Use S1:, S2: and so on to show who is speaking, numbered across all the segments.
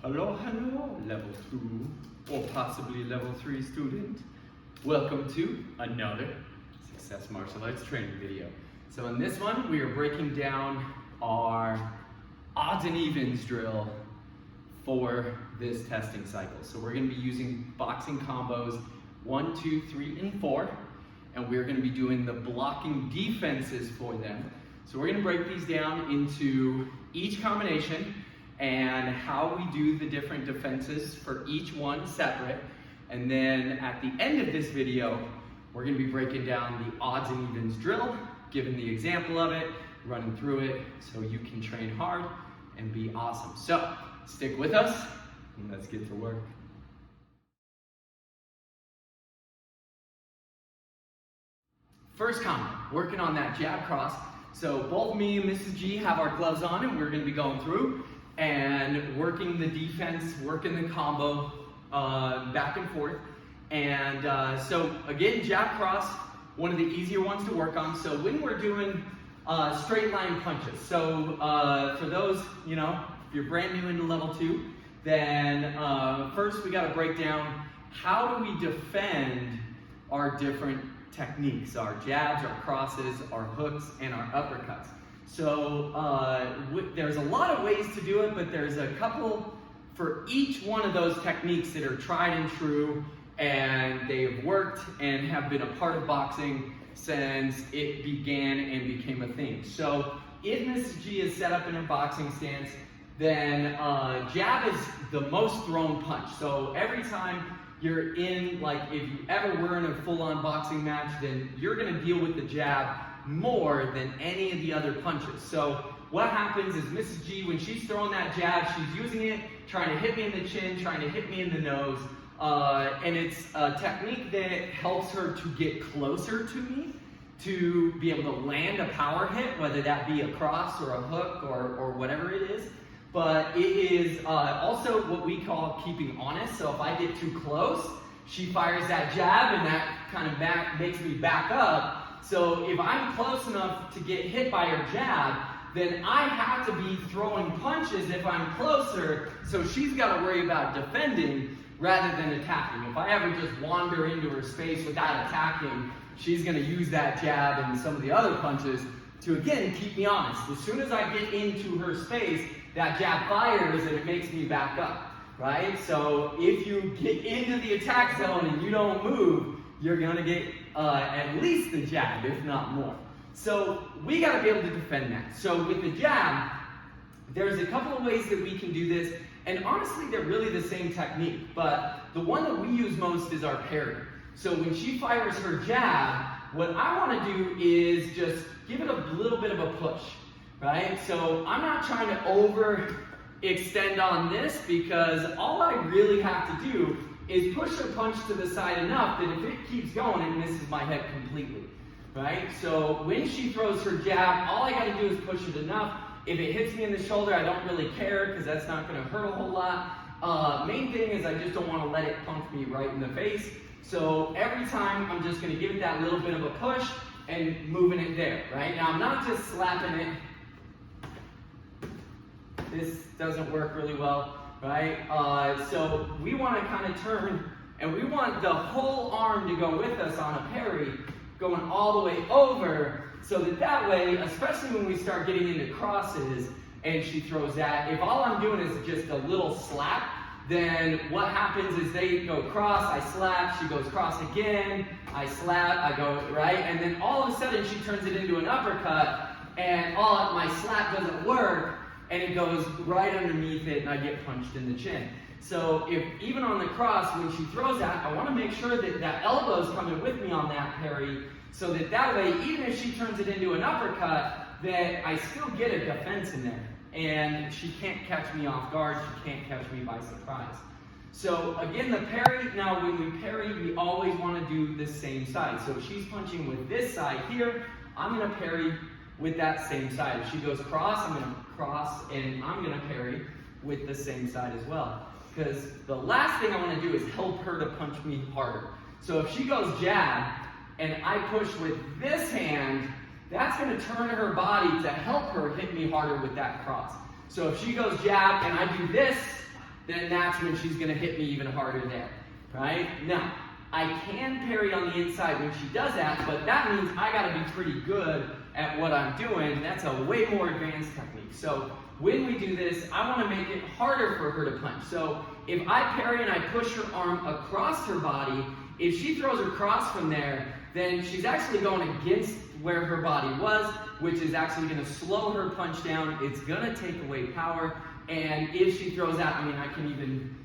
S1: Hello, hello, level 2 or possibly level 3 student. Welcome to another Success Martial Arts training video. So in this one, we are breaking down our odds and evens drill for this testing cycle. So we're going to be using boxing combos 1, 2, 3, and 4, and we're going to be doing the blocking defenses for them. So we're going to break these down into each combination and how we do the different defenses for each one separate. And then at the end of this video, we're going to be breaking down the odds and evens drill, giving the example of it, running through it so you can train hard and be awesome. So stick with us and let's get to work. First combo, working on that jab cross. So both me and Mrs. G have our gloves on and we're going to be going through and working the defense, working the combo back and forth. And so again, jab cross, one of the easier ones to work on. So when we're doing straight line punches, so for those, if you're brand new into level 2, then first we got to break down how do we defend our different techniques, our jabs, our crosses, our hooks, and our uppercuts. So there's a lot of ways to do it, but there's a couple for each one of those techniques that are tried and true, and they've worked and have been a part of boxing since it began and became a thing. So if Mrs. G is set up in her boxing stance, then jab is the most thrown punch. So every time you're in, like if you ever were in a full-on boxing match, then you're gonna deal with the jab more than any of the other punches. So what happens is Mrs. G, when she's throwing that jab, she's using it, trying to hit me in the chin, trying to hit me in the nose, and it's a technique that helps her to get closer to me, to be able to land a power hit, whether that be a cross or a hook or whatever it is. But it is also what we call keeping honest. So if I get too close, she fires that jab and that kind of makes me back up. So if I'm close enough to get hit by her jab, then I have to be throwing punches if I'm closer. So she's got to worry about defending rather than attacking. If I ever just wander into her space without attacking, she's going to use that jab and some of the other punches to, again, keep me honest. As soon as I get into her space, that jab fires and it makes me back up, right? So if you get into the attack zone and you don't move, you're going to get at least the jab, if not more. So we got to be able to defend that. So with the jab, there's a couple of ways that we can do this, and honestly, they're really the same technique, but the one that we use most is our parry. So when she fires her jab, what I want to do is just give it a little bit of a push, right? So I'm not trying to overextend on this, because all I really have to do is push her punch to the side enough that if it keeps going, it misses my head completely, right? So when she throws her jab, all I got to do is push it enough. If it hits me in the shoulder, I don't really care, because that's not going to hurt a whole lot. Main thing is I just don't want to let it punch me right in the face. So every time I'm just going to give it that little bit of a push and moving it there, right? Now I'm not just slapping it. This doesn't work really well, right? So we want to kind of turn, and we want the whole arm to go with us on a parry, going all the way over, so that way, especially when we start getting into crosses and she throws that, if all I'm doing is just a little slap, then what happens is they go cross, I slap, she goes cross again, I slap, I go, right? And then all of a sudden she turns it into an uppercut, and my slap doesn't work, and it goes right underneath it, and I get punched in the chin. So if even on the cross, when she throws that, I want to make sure that that elbow's coming with me on that parry, so that way, even if she turns it into an uppercut, that I still get a defense in there. And she can't catch me off guard, she can't catch me by surprise. So again, the parry, now when we parry, we always want to do the same side. So if she's punching with this side here, I'm going to parry with that same side. If she goes cross, I'm going to cross, and I'm going to parry with the same side as well. Because the last thing I want to do is help her to punch me harder. So if she goes jab, and I push with this hand, that's going to turn her body to help her hit me harder with that cross. So if she goes jab and I do this, then that's when she's gonna hit me even harder there, right? Now, I can parry on the inside when she does that, but that means I gotta be pretty good at what I'm doing. That's a way more advanced technique. So when we do this, I wanna make it harder for her to punch. So if I parry and I push her arm across her body, if she throws her cross from there, then she's actually going against where her body was, which is actually gonna slow her punch down. It's gonna take away power. And if she throws out, I mean, I can even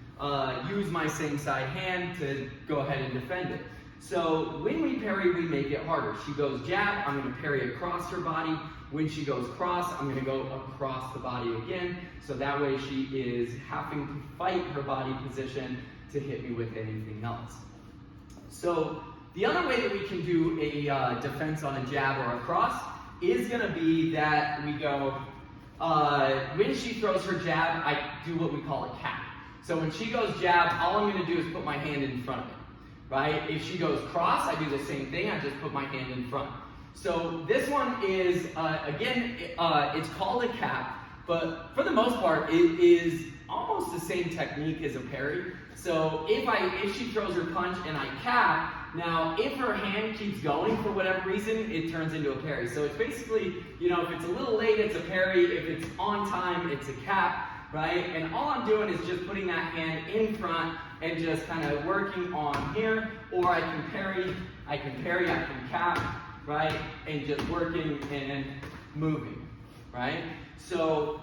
S1: use my same side hand to go ahead and defend it. So when we parry, we make it harder. She goes jab, I'm gonna parry across her body. When she goes cross, I'm gonna go across the body again. So that way she is having to fight her body position to hit me with anything else. So the other way that we can do a defense on a jab or a cross is gonna be that we go, when she throws her jab, I do what we call a cap. So when she goes jab, all I'm gonna do is put my hand in front of it, right? If she goes cross, I do the same thing, I just put my hand in front. So this one is, again, it's called a cap, but for the most part, it is almost the same technique as a parry. So if she throws her punch and I cap, now if her hand keeps going for whatever reason, it turns into a parry. So it's basically, you know, if it's a little late, it's a parry. If it's on time, it's a cap, right? And all I'm doing is just putting that hand in front and just kind of working on here, or I can parry, I can cap, right? And just working and moving, right? So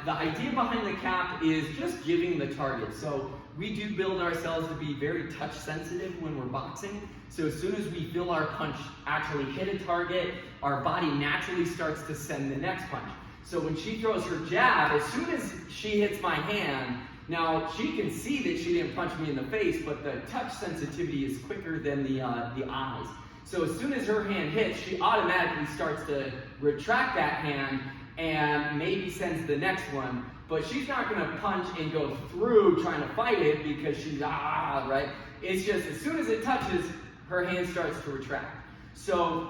S1: the idea behind the cap is just giving the target. So we do build ourselves to be very touch sensitive when we're boxing. So as soon as we feel our punch actually hit a target, our body naturally starts to send the next punch. So when she throws her jab, as soon as she hits my hand, now she can see that she didn't punch me in the face, but the touch sensitivity is quicker than the eyes. So as soon as her hand hits, she automatically starts to retract that hand and maybe sends the next one, but she's not gonna punch and go through trying to fight it because she's, right? It's just, as soon as it touches, her hand starts to retract. So,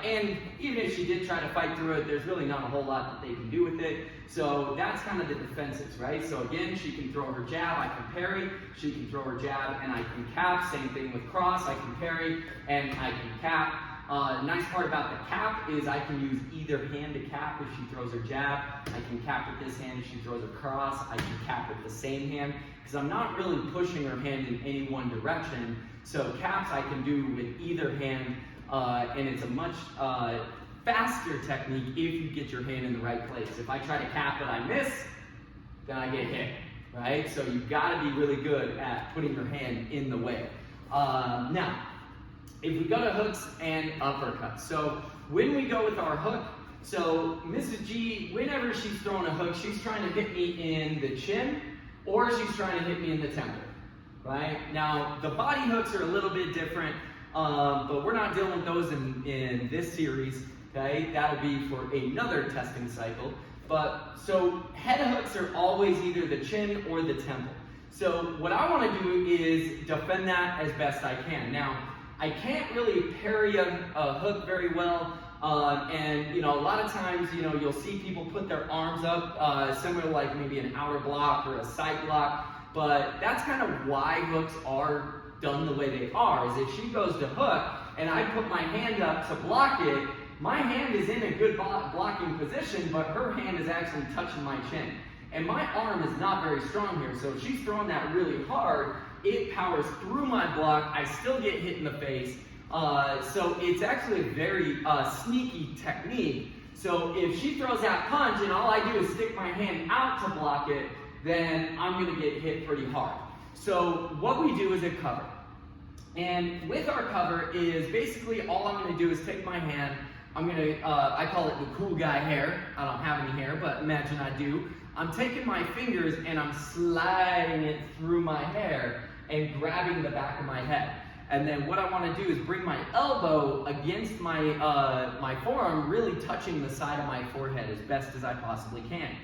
S1: and even if she did try to fight through it, there's really not a whole lot that they can do with it. So that's kind of the defenses, right? So again, she can throw her jab, I can parry. She can throw her jab and I can cap. Same thing with cross, I can parry and I can cap. Nice part about the cap is I can use either hand to cap. If she throws her jab, I can cap with this hand. If she throws her cross, I can cap with the same hand, because I'm not really pushing her hand in any one direction. So caps I can do with either hand, and it's a much faster technique if you get your hand in the right place. If I try to cap and I miss, then I get hit, right? So you've got to be really good at putting your hand in the way. Now, if we go to hooks and uppercuts. So when we go with our hook, so Mrs. G, whenever she's throwing a hook, she's trying to hit me in the chin or she's trying to hit me in the temple, right? Now, the body hooks are a little bit different, but we're not dealing with those in this series, okay? That'll be for another testing cycle. But so head hooks are always either the chin or the temple. So what I want to do is defend that as best I can. Now, I can't really parry a hook very well, and you know, a lot of times, you know, you'll see people put their arms up, similar like maybe an outer block or a side block, but that's kind of why hooks are done the way they are, is if she goes to hook and I put my hand up to block it, my hand is in a good blocking position, but her hand is actually touching my chin. And my arm is not very strong here, so if she's throwing that really hard, it powers through my block, I still get hit in the face. So it's actually a very sneaky technique. So if she throws that punch and all I do is stick my hand out to block it, then I'm gonna get hit pretty hard. So what we do is a cover. And with our cover is basically all I'm gonna do is take my hand, I'm gonna, I call it the cool guy hair. I don't have any hair, but imagine I do. I'm taking my fingers and I'm sliding it through my hair and grabbing the back of my head. And then what I want to do is bring my elbow against my my forearm, really touching the side of my forehead as best as I possibly can.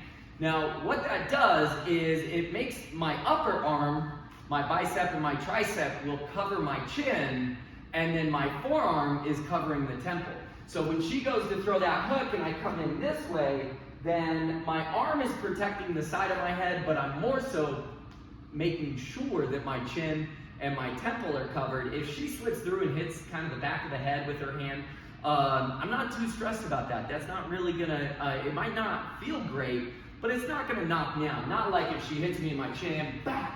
S1: Now, what that does is it makes my upper arm, my bicep and my tricep will cover my chin, and then my forearm is covering the temple. So when she goes to throw that hook and I come in this way, then my arm is protecting the side of my head, but I'm more so making sure that my chin and my temple are covered. If she slips through and hits kind of the back of the head with her hand, I'm not too stressed about that. That's not really gonna, it might not feel great, but it's not gonna knock me out. Not like if she hits me in my chin, bah,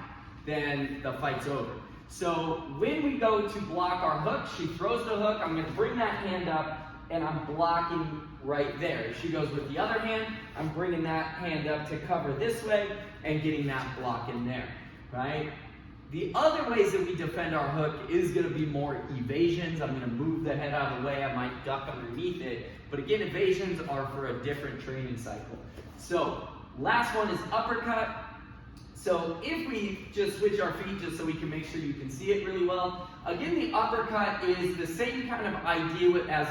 S1: then the fight's over. So when we go to block our hook, she throws the hook, I'm gonna bring that hand up, and I'm blocking right there. If she goes with the other hand, I'm bringing that hand up to cover this way and getting that block in there, right? The other ways that we defend our hook is gonna be more evasions. I'm gonna move the head out of the way, I might duck underneath it, but again, evasions are for a different training cycle. So, last one is uppercut. So if we just switch our feet just so we can make sure you can see it really well. Again, the uppercut is the same kind of idea as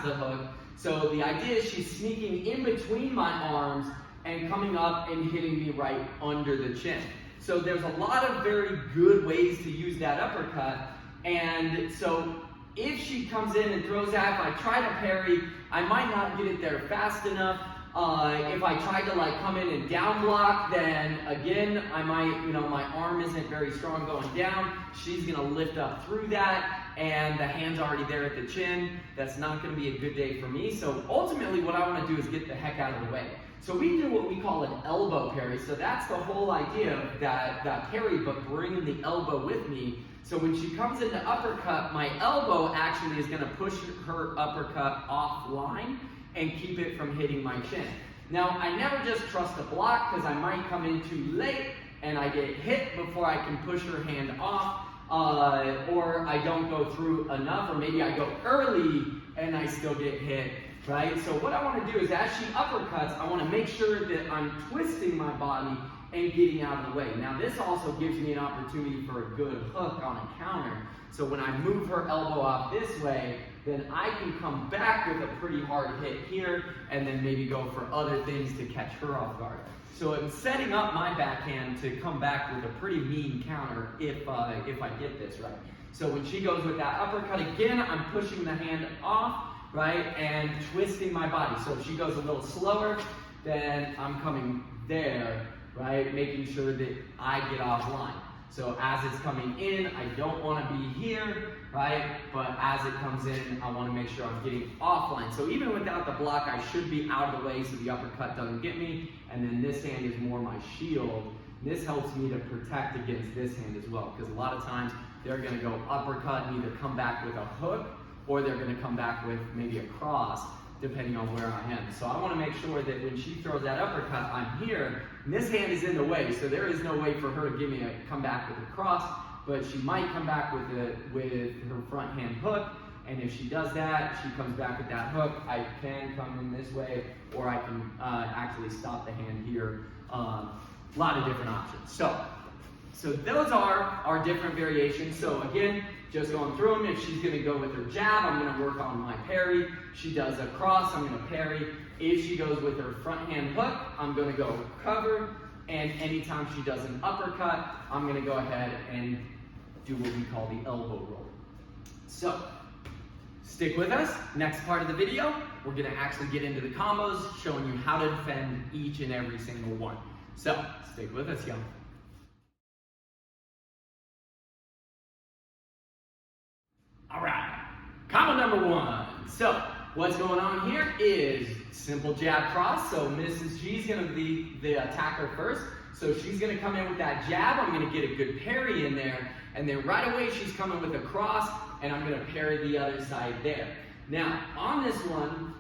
S1: the hook. So the idea is she's sneaking in between my arms and coming up and hitting me right under the chin. So there's a lot of very good ways to use that uppercut. And so if she comes in and throws that, if I try to parry, I might not get it there fast enough. If I try to like come in and down block, then again, I might, my arm isn't very strong going down. She's gonna lift up through that, and the hand's already there at the chin. That's not gonna be a good day for me. So ultimately what I wanna do is get the heck out of the way. So we do what we call an elbow parry. So that's the whole idea of that parry, but bringing the elbow with me. So when she comes into uppercut, my elbow actually is gonna push her uppercut offline and keep it from hitting my chin. Now, I never just trust a block because I might come in too late and I get hit before I can push her hand off, or I don't go through enough, or maybe I go early and I still get hit, right? So what I want to do is as she uppercuts, I want to make sure that I'm twisting my body and getting out of the way. Now, this also gives me an opportunity for a good hook on a counter. So when I move her elbow off this way, then I can come back with a pretty hard hit here, and then maybe go for other things to catch her off guard. So I'm setting up my backhand to come back with a pretty mean counter if I get this right. So when she goes with that uppercut again, I'm pushing the hand off, right, and twisting my body. So if she goes a little slower, then I'm coming there, right, making sure that I get offline. So as it's coming in, I don't want to be here, right? But as it comes in, I want to make sure I'm getting offline. So even without the block, I should be out of the way so the uppercut doesn't get me. And then this hand is more my shield. This helps me to protect against this hand as well, because a lot of times they're going to go uppercut and either come back with a hook, or they're going to come back with maybe a cross, depending on where I am. So I want to make sure that when she throws that uppercut, I'm here, and this hand is in the way, so there is no way for her to give me a come back with a cross, but she might come back with her front hand hook, and if she does that, she comes back with that hook, I can come in this way, or I can actually stop the hand here. A lot of different options. So those are our different variations. So again, just going through them. If she's gonna go with her jab, I'm gonna work on my parry. She does a cross, I'm gonna parry. If she goes with her front hand hook, I'm gonna go cover. And anytime she does an uppercut, I'm gonna go ahead and do what we call the elbow roll. So, stick with us. Next part of the video, we're gonna actually get into the combos, showing you how to defend each and every single one. So, stick with us, y'all. All right, combo number one. So, what's going on here is simple jab cross. So Mrs. G is gonna be the attacker first. So she's gonna come in with that jab. I'm gonna get a good parry in there. And then right away she's coming with a cross, and I'm gonna parry the other side there. Now, on this one,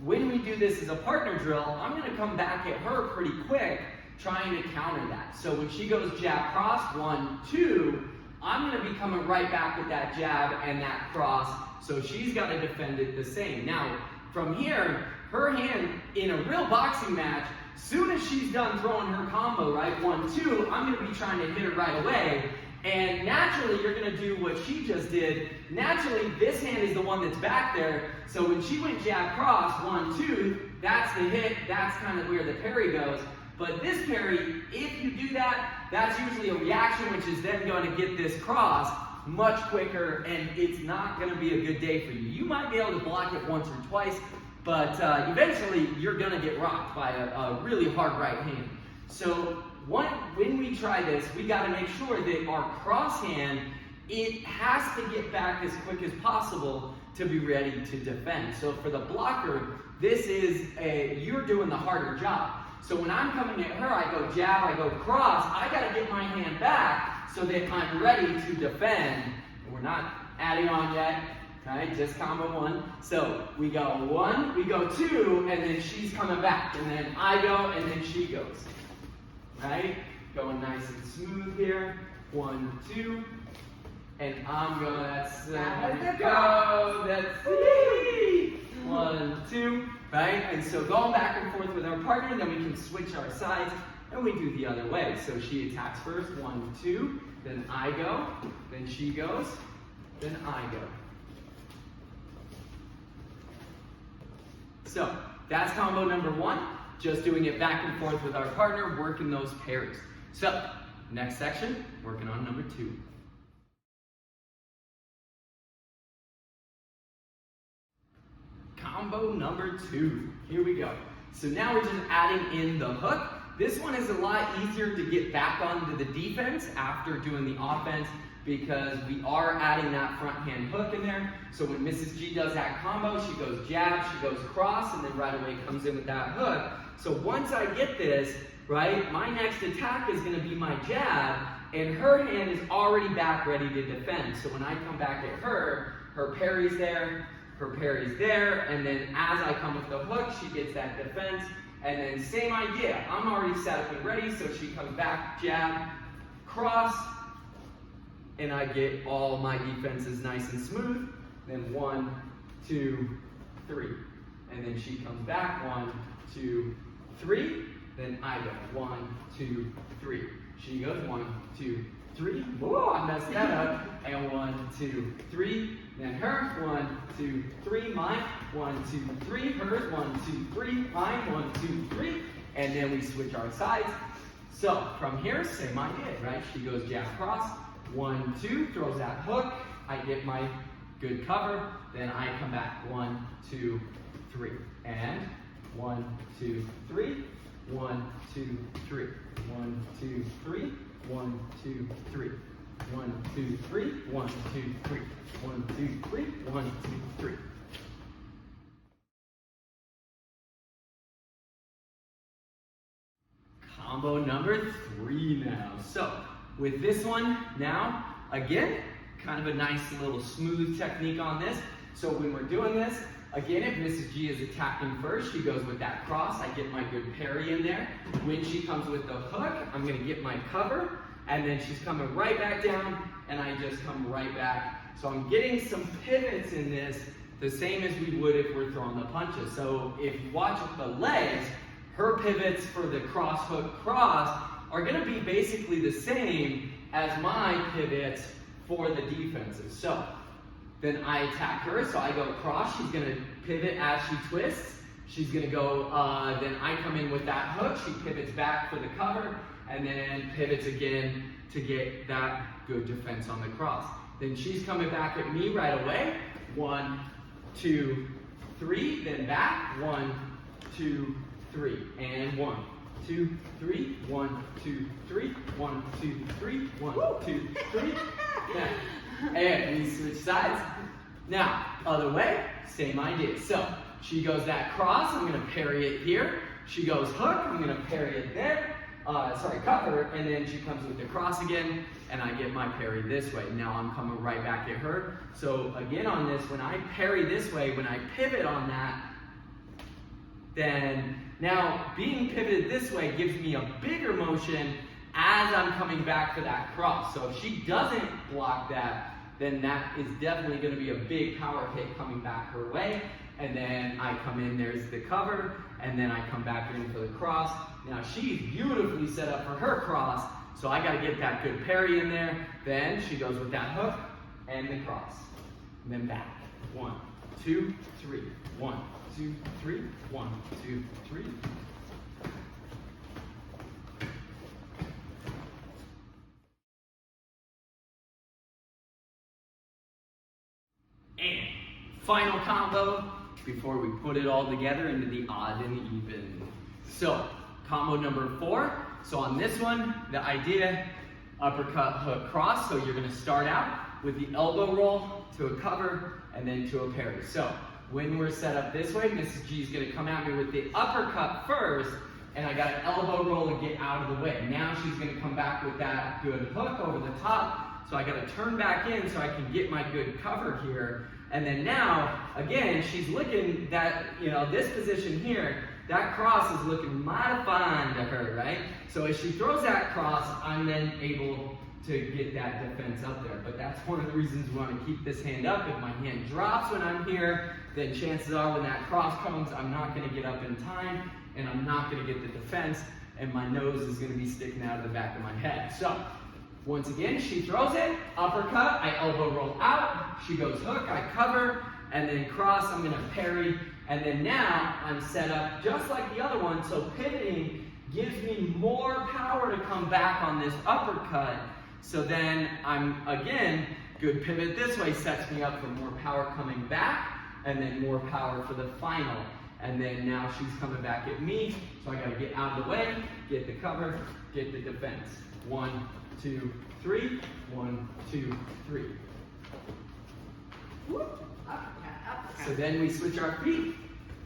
S1: when we do this as a partner drill, I'm gonna come back at her pretty quick, trying to counter that. So when she goes jab cross, 1, 2, I'm gonna be coming right back with that jab and that cross, so she's gotta defend it the same. Now, from here, her hand in a real boxing match, soon as she's done throwing her combo, right, 1, 2, I'm gonna be trying to hit her right away. And naturally, you're gonna do what she just did. Naturally, this hand is the one that's back there. So when she went jab cross, 1, 2, that's the hit, that's kind of where the parry goes. But this parry, if you do that, that's usually a reaction, which is then going to get this cross much quicker, and it's not going to be a good day for you. You might be able to block it once or twice, but eventually you're going to get rocked by a really hard right hand. So when we try this, we got to make sure that our cross hand, it has to get back as quick as possible to be ready to defend. So for the blocker, you're doing the harder job. So when I'm coming at her, I go jab, I go cross, I got to get my hand back so that I'm ready to defend. And we're not adding on yet, right? Just combo one. So we go one, we go two, and then she's coming back. And then I go, and then she goes. Right? Going nice and smooth here. 1, 2. And I'm going, that's 1, 2. Right? And so going back and forth with our partner, and then we can switch our sides, and we do the other way. So she attacks first. 1, 2. Then I go. Then she goes. Then I go. So that's combo number 1. Just doing it back and forth with our partner, working those parries. So, next section, working on number 2. Combo number 2. Here we go. So now we're just adding in the hook. This one is a lot easier to get back onto the defense after doing the offense because we are adding that front hand hook in there. So when Mrs. G does that combo, she goes jab, she goes cross, and then right away comes in with that hook. So once I get this, right, my next attack is gonna be my jab, and her hand is already back ready to defend. So when I come back at her, her parry's there, and then as I come with the hook, she gets that defense, and then same idea. I'm already set up and ready, so she comes back, jab, cross, and I get all my defenses nice and smooth. Then 1, 2, 3. And then she comes back, 1, 2, 3. Then I go 1, 2, 3. She goes 1, 2, 3. Whoa, I messed that up. And 1, 2, 3. Then her 1, 2, 3. Mine 1, 2, 3. Hers 1, 2, 3. Mine 1, 2, 3. And then we switch our sides. So from here, same idea, right? She goes jab cross. 1, 2, throws that hook. I get my good cover. Then I come back 1, 2, 3. And 1, 2, 3. 1, 2, 3. 1, 2, 3. 1, 2, 3. 1, 2, 3. 1, 2, 3. 1, 2, 3. 1, 2, 3. Combo number 3 now. So with this one now, again, kind of a nice little smooth technique on this. So when we're doing this, again, if Mrs. G is attacking first, she goes with that cross. I get my good parry in there. When she comes with the hook, I'm going to get my cover. And then she's coming right back down, and I just come right back. So I'm getting some pivots in this, the same as we would if we're throwing the punches. So if you watch the legs, her pivots for the cross hook cross are going to be basically the same as my pivots for the defenses. So then I attack her, so I go cross, she's gonna pivot as she twists. She's gonna go, then I come in with that hook, she pivots back for the cover, and then pivots again to get that good defense on the cross. Then she's coming back at me right away. 1, 2, 3, then back. 1, 2, 3, and 1, 2, 3, 1, 2, 3, 1, 2, 3, 1, 2, 3. Yeah. And we switch sides. Now, other way, same idea. So she goes that cross, I'm gonna parry it here. She goes hook, I'm gonna parry it there. Cover, and then she comes with the cross again, and I get my parry this way. Now I'm coming right back at her. So again on this, when I parry this way, when I pivot on that, then now being pivoted this way gives me a bigger motion as I'm coming back for that cross. So if she doesn't block that, then that is definitely going to be a big power hit coming back her way. And then I come in, there's the cover, and then I come back in for the cross. Now she's beautifully set up for her cross, so I got to get that good parry in there. Then she goes with that hook and the cross. And then back. 1, 2, 3. 1, 2, 3. 1, 2, 3. And final combo before we put it all together into the odd and even. So, combo number 4. So on this one, the idea, uppercut, hook, cross. So you're gonna start out with the elbow roll to a cover and then to a parry. So when we're set up this way, Mrs. G is gonna come at me with the uppercut first, and I got an elbow roll to get out of the way. Now she's gonna come back with that good hook over the top. So I gotta turn back in so I can get my good cover here. And then now, again, she's looking that, this position here, that cross is looking mighty fine to her, right? So as she throws that cross, I'm then able to get that defense up there. But that's one of the reasons we want to keep this hand up. If my hand drops when I'm here, then chances are when that cross comes, I'm not going to get up in time, and I'm not going to get the defense, and my nose is going to be sticking out of the back of my head. So once again, she throws it, uppercut, I elbow roll out, she goes hook, I cover, and then cross, I'm going to parry, and then now I'm set up just like the other one, so pivoting gives me more power to come back on this uppercut. So then I'm, again, good pivot this way sets me up for more power coming back, and then more power for the final. And then now she's coming back at me, so I gotta get out of the way, get the cover, get the defense. 1, 2, 3, 1, 2, 3. Whoop. So then we switch our feet,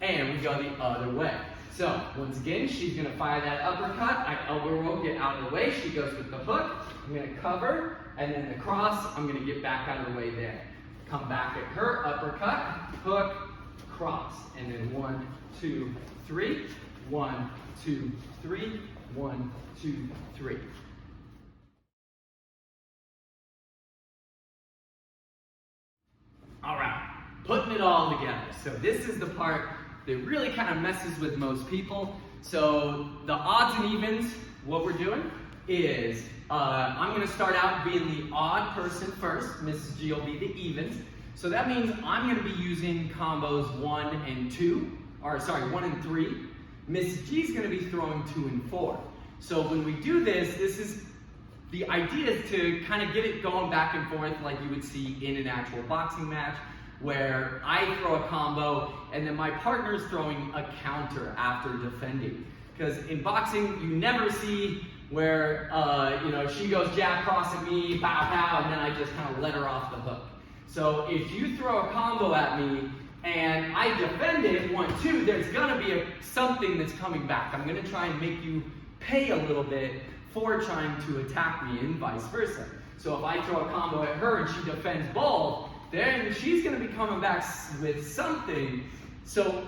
S1: and we go the other way. So once again, she's gonna fire that uppercut, I elbow roll, get out of the way, she goes with the hook, I'm gonna cover, and then the cross, I'm gonna get back out of the way there. Come back at her, uppercut, hook, cross, and then 1, 2, 3, 1, 2, 3, 1, 2, 3. All right, putting it all together. So this is the part that really kind of messes with most people. So the odds and evens, what we're doing is, I'm gonna start out being the odd person first. Mrs. G will be the evens. So that means I'm gonna be using combos 1 and 2, or sorry, 1 and 3. Mrs. G is gonna be throwing 2 and 4. So when we do this, the idea is to kind of get it going back and forth like you would see in an actual boxing match, where I throw a combo and then my partner's throwing a counter after defending. Because in boxing, you never see where she goes jab cross at me, pow pow, and then I just kind of let her off the hook. So if you throw a combo at me and I defend it 1, 2, there's gonna be something that's coming back. I'm gonna try and make you pay a little bit for trying to attack me and vice versa. So if I throw a combo at her and she defends both, then she's gonna be coming back with something. So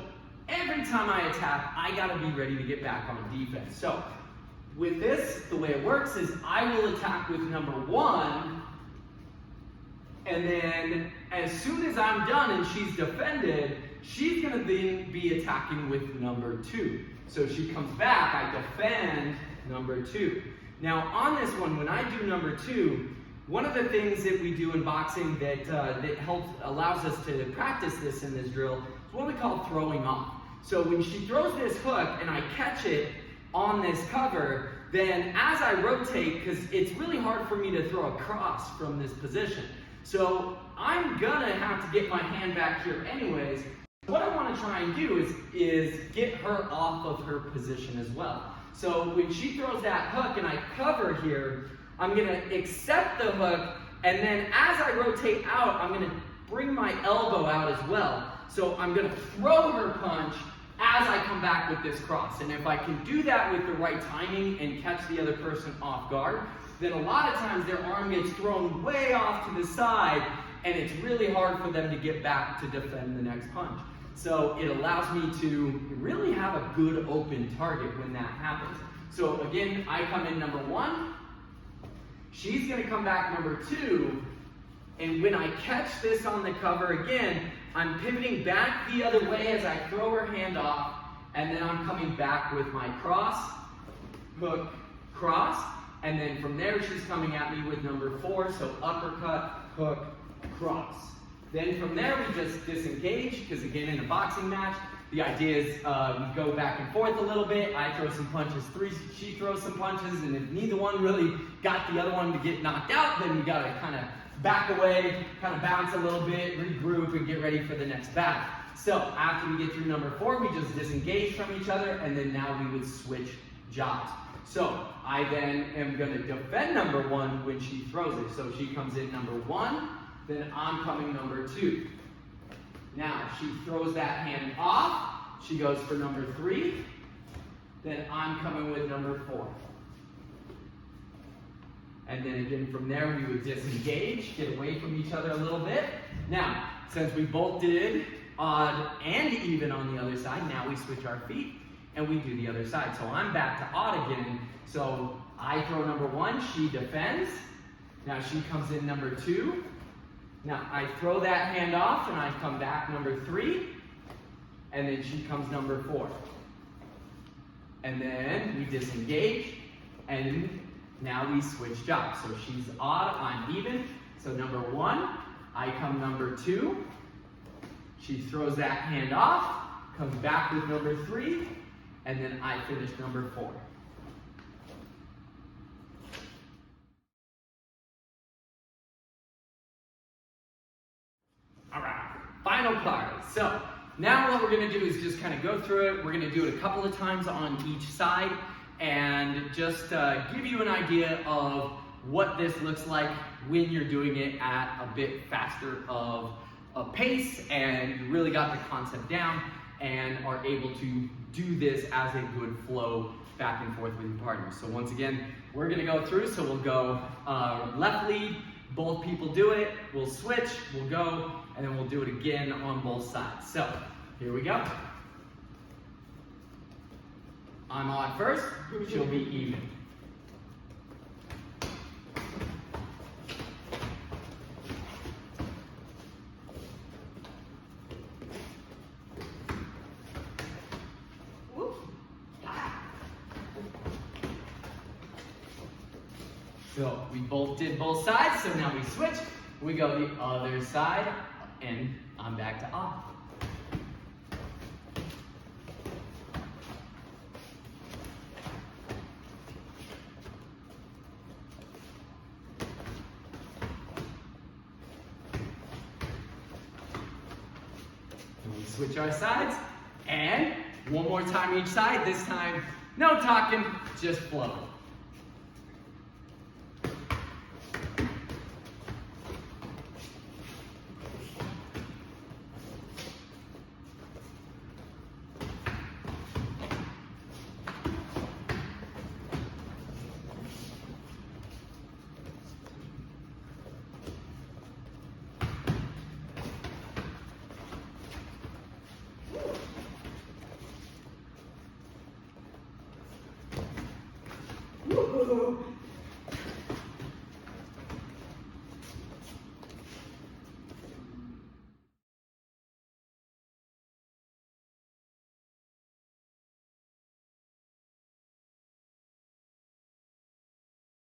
S1: every time I attack, I gotta be ready to get back on defense. So with this, the way it works is I will attack with number 1, and then as soon as I'm done and she's defended, she's gonna then be attacking with number 2. So she comes back, I defend number 2. Now on this one, when I do number 2, one of the things that we do in boxing that allows us to practice this in this drill is what we call throwing off. So when she throws this hook and I catch it on this cover, then as I rotate, because it's really hard for me to throw a cross from this position, so I'm gonna have to get my hand back here anyways. What I want to try and do is get her off of her position as well. So when she throws that hook and I cover here, I'm gonna accept the hook, and then as I rotate out, I'm gonna bring my elbow out as well. So I'm gonna throw her punch as I come back with this cross. And if I can do that with the right timing and catch the other person off guard, then a lot of times their arm gets thrown way off to the side, and it's really hard for them to get back to defend the next punch. So it allows me to really have a good open target when that happens. So again, I come in number 1, she's gonna come back number 2, and when I catch this on the cover again, I'm pivoting back the other way as I throw her hand off, and then I'm coming back with my cross, hook, cross, and then from there she's coming at me with number 4, so uppercut, hook, cross. Then from there we just disengage, because again in a boxing match, the idea is we go back and forth a little bit, I throw some punches, she throws some punches, and if neither one really got the other one to get knocked out, then we gotta kind of back away, kind of bounce a little bit, regroup, and get ready for the next battle. So after we get through number 4, we just disengage from each other, and then now we would switch jobs. So I then am going to defend number 1 when she throws it. So she comes in number 1, then I'm coming number 2. Now she throws that hand off, she goes for number 3, then I'm coming with number 4. And then again from there we would disengage, get away from each other a little bit. Now, since we both did odd and even on the other side, now we switch our feet and we do the other side. So I'm back to odd again. So I throw number 1, she defends. Now she comes in number 2. Now I throw that hand off and I come back number 3. And then she comes number 4. And then we disengage and now we switch jobs. So she's odd, I'm even. So number 1, I come number 2. She throws that hand off, comes back with number 3, and then I finish number 4. All right, final card. So now what we're going to do is just kind of go through it. We're going to do it a couple of times on each side and just give you an idea of what this looks like when you're doing it at a bit faster of a pace and you really got the concept down and are able to do this as a good flow back and forth with your partner. So once again, we're going to go through, so we'll go left lead, both people do it, we'll switch, we'll go, and then we'll do it again on both sides. So here we go. I'm odd first, she'll be even. So we both did both sides, so now we switch. We go the other side, and I'm back to odd. And we switch our sides, and one more time each side. This time, no talking, just flow.